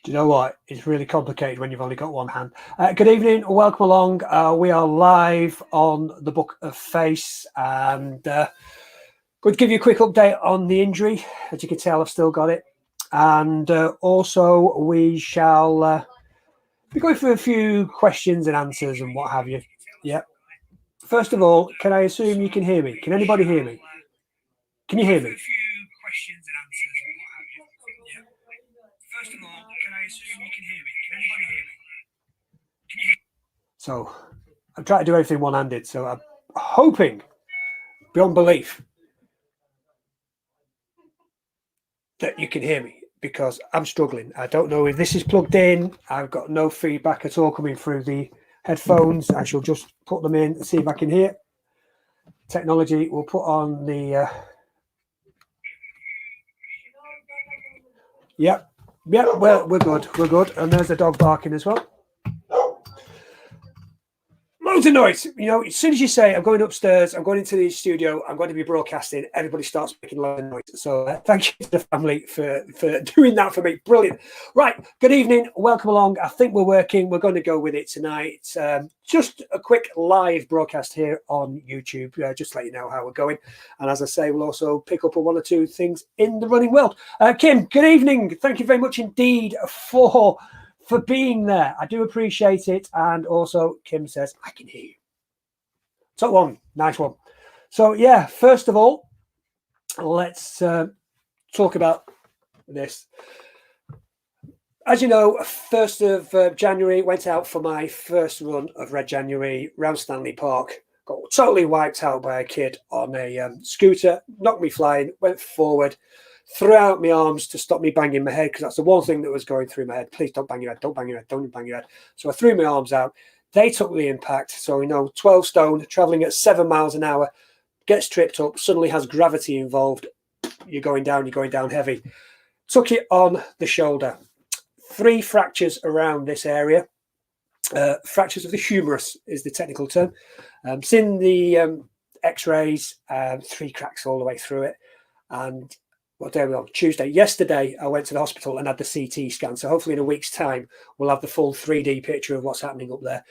Do you know what? It's really complicated when you've only got one hand. Good evening, welcome along. We are live on the Book of Face, and going to give you a quick update on the injury. As you can tell, I've still got it, and also we shall be going through a few questions and answers and what have you. Yeah. First of all, can I assume you can hear me? Can anybody hear me? Can you hear me? First of all, can I assume you can hear me? Can anybody hear me? Can you hear me? So I'm trying to do everything one-handed. So I'm hoping, beyond belief, that you can hear me because I'm struggling. I don't know if this is plugged in. I've got no feedback at all coming through the headphones. I shall just put them in and see if I can hear. Technology will put on the... Yep. Well, we're good. And there's the dog barking as well. Loads of noise. You know, as soon as you say, I'm going upstairs, I'm going into the studio, I'm going to be broadcasting, everybody starts making loads of noise. So thank you to the family for doing that for me. Brilliant. Right. Good evening. Welcome along. I think we're working. We're going to go with it tonight. Just a quick live broadcast here on YouTube, just to let you know how we're going. And as I say, we'll also pick up on one or two things in the running world. Kim, good evening. Thank you very much indeed for being there. I do appreciate it. And also Kim says, I can hear you. Top one. Nice one. So yeah, first of all, let's talk about this. As you know, 1st of January, went out for my first run of Red January round Stanley Park. Got totally wiped out by a kid on a scooter, knocked me flying, went forward, threw out my arms to stop me banging my head, because that's the one thing that was going through my head. Please don't bang your head, don't bang your head, don't bang your head. So I threw my arms out. They took the impact. So, 12 stone, traveling at 7 miles an hour, gets tripped up, suddenly has gravity involved. You're going down heavy. Took it on the shoulder. 3 fractures around this area. Fractures of the humerus is the technical term. Seen the x-rays, 3 cracks all the way through it. And what day are we on? Tuesday. Yesterday, I went to the hospital and had the CT scan. So hopefully in a week's time, we'll have the full 3D picture of what's happening up there.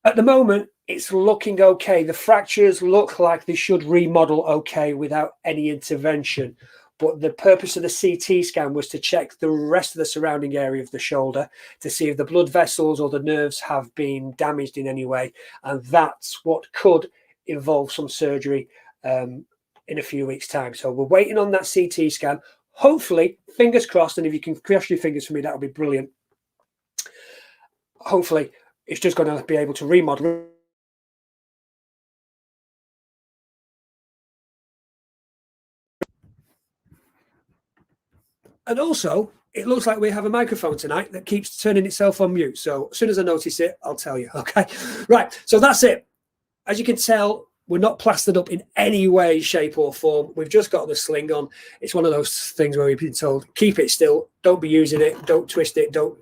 At the moment, it's looking okay. The fractures look like they should remodel okay without any intervention. But the purpose of the CT scan was to check the rest of the surrounding area of the shoulder to see if the blood vessels or the nerves have been damaged in any way. And that's what could involve some surgery in a few weeks' time. So we're waiting on that CT scan. Hopefully, fingers crossed, and if you can cross your fingers for me, that would be brilliant. Hopefully, it's just going to be able to remodel. And also, it looks like we have a microphone tonight that keeps turning itself on mute. So as soon as I notice it, I'll tell you. Okay. Right. So that's it. As you can tell, we're not plastered up in any way, shape or form. We've just got the sling on. It's one of those things where we've been told, keep it still. Don't be using it. Don't twist it. Don't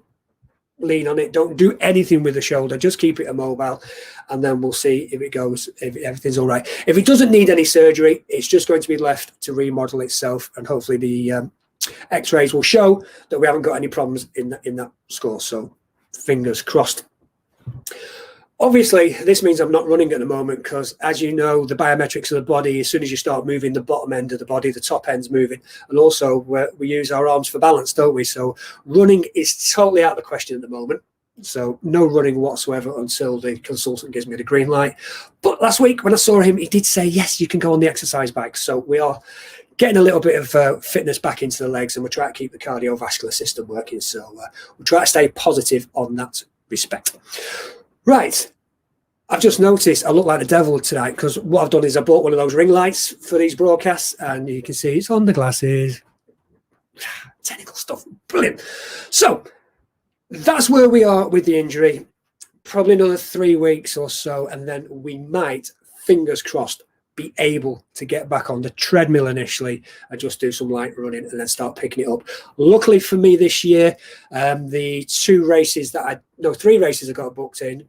lean on it. Don't do anything with the shoulder. Just keep it immobile. And then we'll see if it goes, if everything's all right. If it doesn't need any surgery, it's just going to be left to remodel itself. And hopefully the x-rays will show that we haven't got any problems in that score. So fingers crossed. Obviously, this means I'm not running at the moment because, as you know, the biometrics of the body, as soon as you start moving the bottom end of the body, the top end's moving. And also, we use our arms for balance, don't we? So running is totally out of the question at the moment. So no running whatsoever until the consultant gives me the green light. But last week when I saw him, he did say, yes, you can go on the exercise bike. So we are getting a little bit of fitness back into the legs, and we're trying to keep the cardiovascular system working. So we'll try to stay positive on that respect. Right. I've just noticed I look like the devil tonight because what I've done is I bought one of those ring lights for these broadcasts, and you can see it's on the glasses. Technical stuff. Brilliant. So that's where we are with the injury. Probably another 3 weeks or so, and then we might, fingers crossed, be able to get back on the treadmill initially and just do some light running and then start picking it up. Luckily for me this year, the 3 races I got booked in,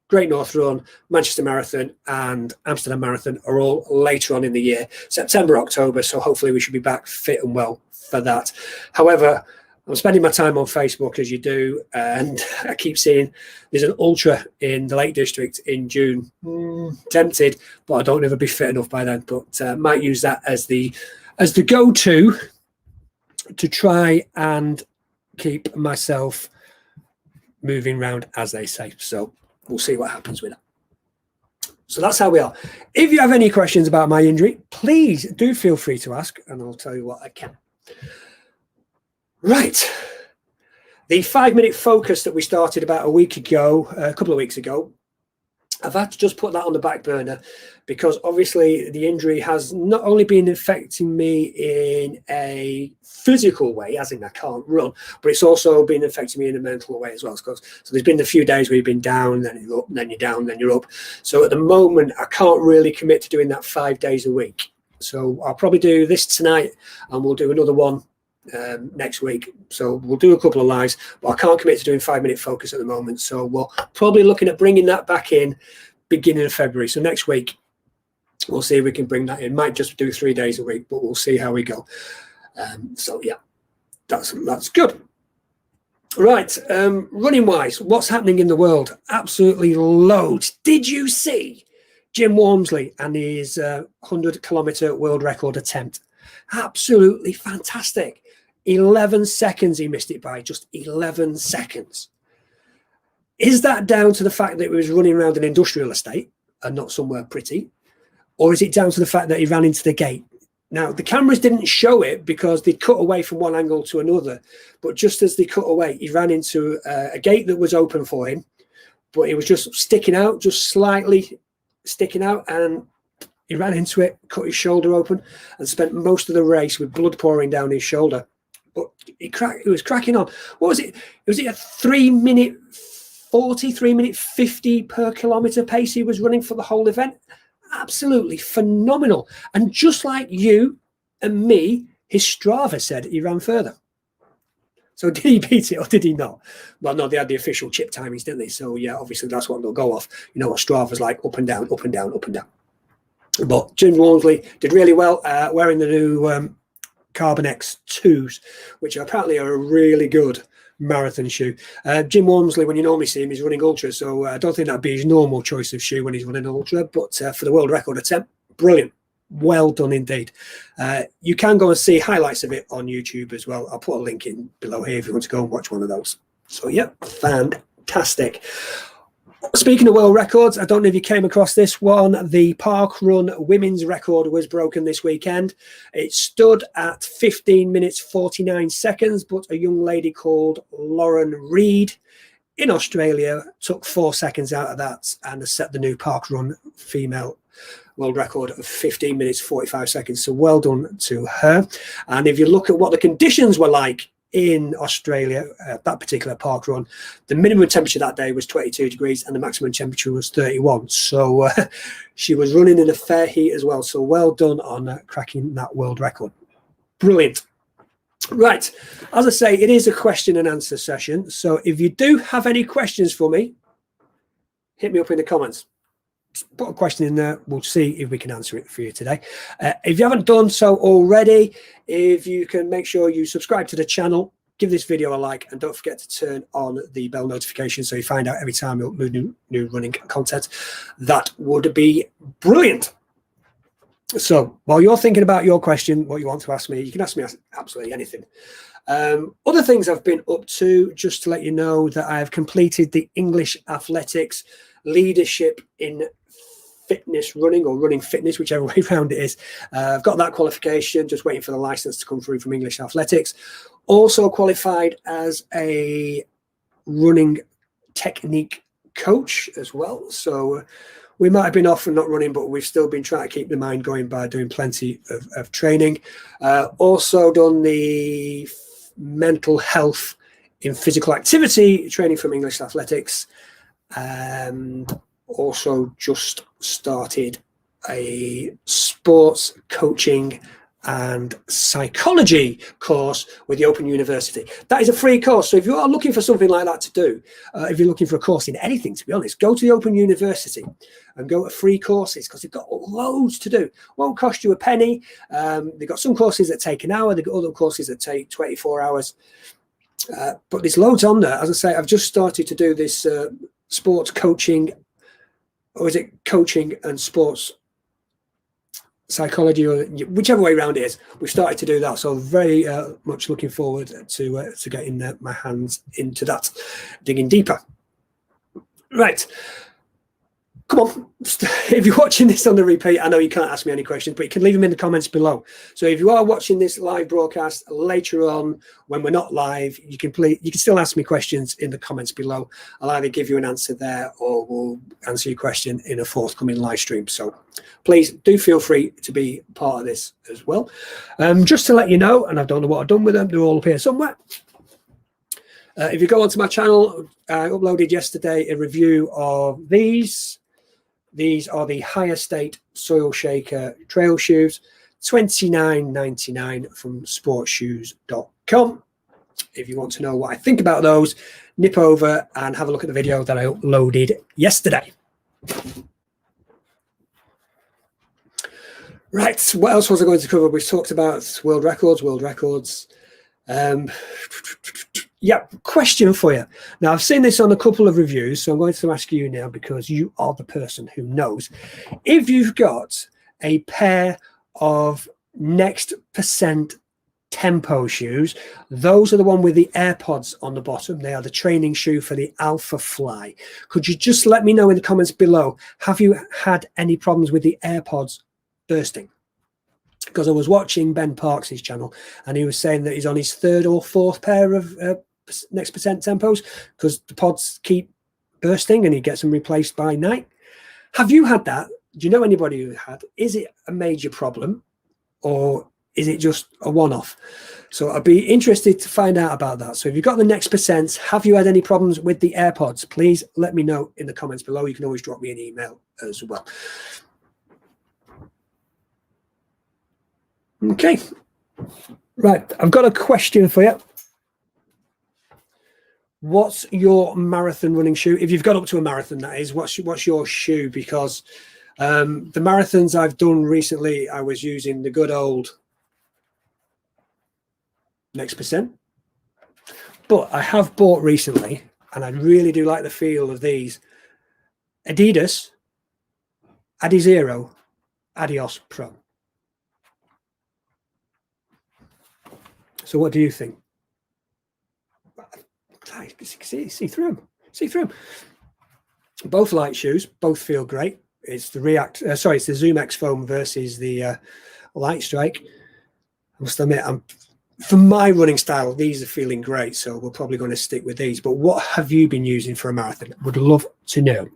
Great North Run, Manchester Marathon and Amsterdam Marathon, are all later on in the year, September, October. So hopefully we should be back fit and well for that. However, I'm spending my time on Facebook as you do, and I keep seeing there's an ultra in the Lake District in June. Tempted, but I don't know if I'll be fit enough by then. But might use that as the go-to to try and keep myself moving around, as they say. So we'll see what happens with that. So that's how we are. If you have any questions about my injury, please do feel free to ask, and I'll tell you what I can. Right. The 5-minute focus that we started about a couple of weeks ago, I've had to just put that on the back burner because obviously the injury has not only been affecting me in a physical way, as in I can't run, but it's also been affecting me in a mental way as well. So there's been a few days where you've been down, then you're up, then you're down, then you're up. So at the moment, I can't really commit to doing that 5 days a week. So I'll probably do this tonight and we'll do another one next week. So we'll do a couple of lives, but I can't commit to doing 5-minute focus at the moment. So we're probably looking at bringing that back in beginning of February. So next week, we'll see if we can bring that in. Might just do 3 days a week, but we'll see how we go. So yeah, that's good. Right, running wise, what's happening in the world? Absolutely loads. Did you see Jim Walmsley and his 100-kilometer world record attempt? Absolutely fantastic. 11 seconds he missed it by, just 11 seconds. Is that down to the fact that he was running around an industrial estate and not somewhere pretty? Or is it down to the fact that he ran into the gate? Now, the cameras didn't show it because they cut away from one angle to another. But just as they cut away, he ran into a gate that was open for him, but it was just sticking out, just slightly sticking out, and he ran into it, cut his shoulder open, and spent most of the race with blood pouring down his shoulder. But he was cracking on. What was it? Was it a 3-minute 40, 3-minute 50 per kilometre pace he was running for the whole event? Absolutely phenomenal. And just like you and me, his Strava said he ran further. So did he beat it or did he not? Well, no, they had the official chip timings, didn't they? So yeah, obviously that's what they'll go off. You know what Strava's like, up and down, up and down, up and down. But Jim Walmsley did really well wearing the new Carbon X2s, which apparently are a really good marathon shoe. Jim Walmsley, when you normally see him, he's running ultra, so I don't think that'd be his normal choice of shoe when he's running ultra, but for the world record attempt, brilliant. Well done indeed. You can go and see highlights of it on YouTube as well. I'll put a link in below here if you want to go and watch one of those. So yeah, fantastic. Speaking of world records, I don't know if you came across this one. The park run women's record was broken this weekend. It stood at 15 minutes 49 seconds, but a young lady called Lauren Reed in Australia took 4 seconds out of that and has set the new park run female world record of 15 minutes 45 seconds. So well done to her. And if you look at what the conditions were like in Australia, that particular park run, the minimum temperature that day was 22 degrees and the maximum temperature was 31. So she was running in a fair heat as well. So well done on cracking that world record. Brilliant. Right. As I say, it is a question and answer session. So if you do have any questions for me, hit me up in the comments. Put a question in there. We'll see if we can answer it for you today. If you haven't done so already, if you can make sure you subscribe to the channel, give this video a like, and don't forget to turn on the bell notification so you find out every time we upload new running content. That would be brilliant. So while you're thinking about your question, what you want to ask me, you can ask me absolutely anything. Other things I've been up to, just to let you know that I have completed the English Athletics Leadership in Fitness Running, or Running Fitness, whichever way around it is. I've got that qualification, just waiting for the license to come through from English Athletics. Also qualified as a running technique coach as well. So we might have been off and not running, but we've still been trying to keep the mind going by doing plenty of training. Also done the mental health in physical activity training from English Athletics. Also just started a sports coaching and psychology course with the Open University. That is a free course. So if you are looking for something like that to do, if you're looking for a course in anything, to be honest, go to the Open University and go to free courses, because they've got loads to do. Won't cost you a penny. They've got some courses that take an hour. They've got other courses that take 24 hours. But there's loads on there. As I say, I've just started to do this sports coaching, or is it coaching and sports psychology, or whichever way around it is. We've started to do that, so very much looking forward to getting my hands into that, digging deeper. Right. Come on, if you're watching this on the repeat, I know you can't ask me any questions, but you can leave them in the comments below. So if you are watching this live broadcast later on when we're not live, you can still ask me questions in the comments below. I'll either give you an answer there or we'll answer your question in a forthcoming live stream. So please do feel free to be part of this as well. Just to let you know, and I don't know what I've done with them, they're all up here somewhere. If you go onto my channel, I uploaded yesterday a review of these. These are the High Estate Soil Shaker trail shoes, $29.99 from sportshoes.com. If you want to know what I think about those, nip over and have a look at the video that I uploaded yesterday. Right, what else was I going to cover? We've talked about world records. Yeah, question for you. Now, I've seen this on a couple of reviews, so I'm going to ask you now because you are the person who knows. If you've got a pair of Next Percent Tempo shoes, those are the one with the AirPods on the bottom. They are the training shoe for the Alpha Fly. Could you just let me know in the comments below, have you had any problems with the AirPods bursting? Because I was watching Ben Parks' channel and he was saying that he's on his third or fourth pair of Next Percent Tempos because the pods keep bursting and he gets them replaced by night. Have you had that? Do you know anybody who had? Is it a major problem or is it just a one-off? So I'd be interested to find out about that. So if you've got the Next Percents, have you had any problems with the AirPods? Please let me know in the comments below. You can always drop me an email as well. Okay, right, I've got a question for you. What's your marathon running shoe? If you've got up to a marathon, that is, what's your shoe? Because the marathons I've done recently, I was using the good old Next Percent. But I have bought recently, and I really do like the feel of these, Adidas Adizero Adios Pro. So what do you think? See through them. See through them. Both light shoes. Both feel great. It's the it's the Zoom X Foam versus the Light Strike. I must admit, for my running style, these are feeling great. So we're probably going to stick with these. But what have you been using for a marathon? Would love to know.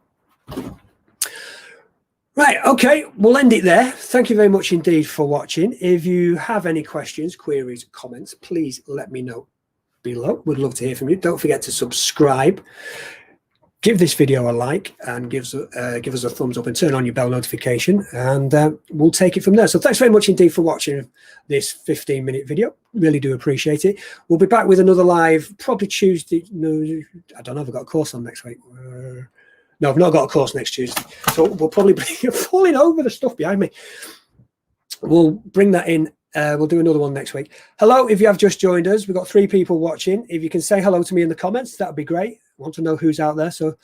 Right, okay, we'll end it there. Thank you very much indeed for watching. If you have any questions, queries, comments, please let me know below. Would love to hear from you. Don't forget to subscribe. Give this video a like and give us a thumbs up and turn on your bell notification, and we'll take it from there. So thanks very much indeed for watching this 15-minute video. Really do appreciate it. We'll be back with another live, probably Tuesday. No, I don't know if I've got a course on next week. No, I've not got a course next Tuesday. So we'll probably be falling over the stuff behind me. We'll bring that in. We'll do another one next week. Hello, if you have just joined us. We've got 3 people watching. If you can say hello to me in the comments, that would be great. I want to know who's out there. So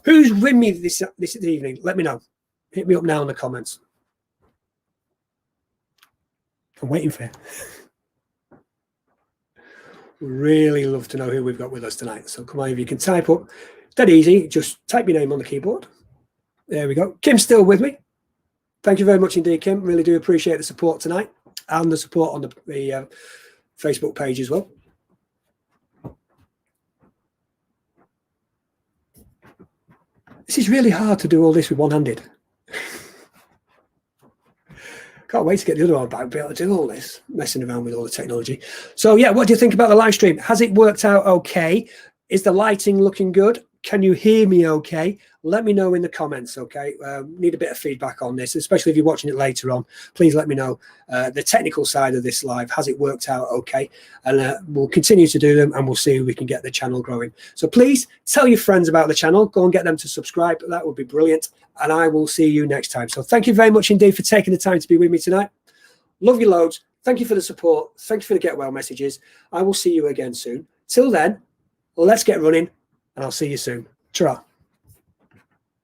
who's with me this evening? Let me know. Hit me up now in the comments. I'm waiting for you. Really love to know who we've got with us tonight. So come on, if you can type up. Dead easy. Just type your name on the keyboard. There we go. Kim's still with me. Thank you very much indeed, Kim. Really do appreciate the support tonight and the support on the Facebook page as well. This is really hard to do all this with one-handed. Can't wait to get the other one back, be able to do all this, messing around with all the technology. So yeah, what do you think about the live stream? Has it worked out okay? Is the lighting looking good? Can you hear me okay? Let me know in the comments, okay? Need a bit of feedback on this, especially if you're watching it later on. Please let me know the technical side of this live. Has it worked out okay? And we'll continue to do them, and we'll see if we can get the channel growing. So please tell your friends about the channel. Go and get them to subscribe. That would be brilliant. And I will see you next time. So thank you very much indeed for taking the time to be with me tonight. Love you loads. Thank you for the support. Thank you for the get well messages. I will see you again soon. Till then, let's get running, and I'll see you soon. Ta-ra.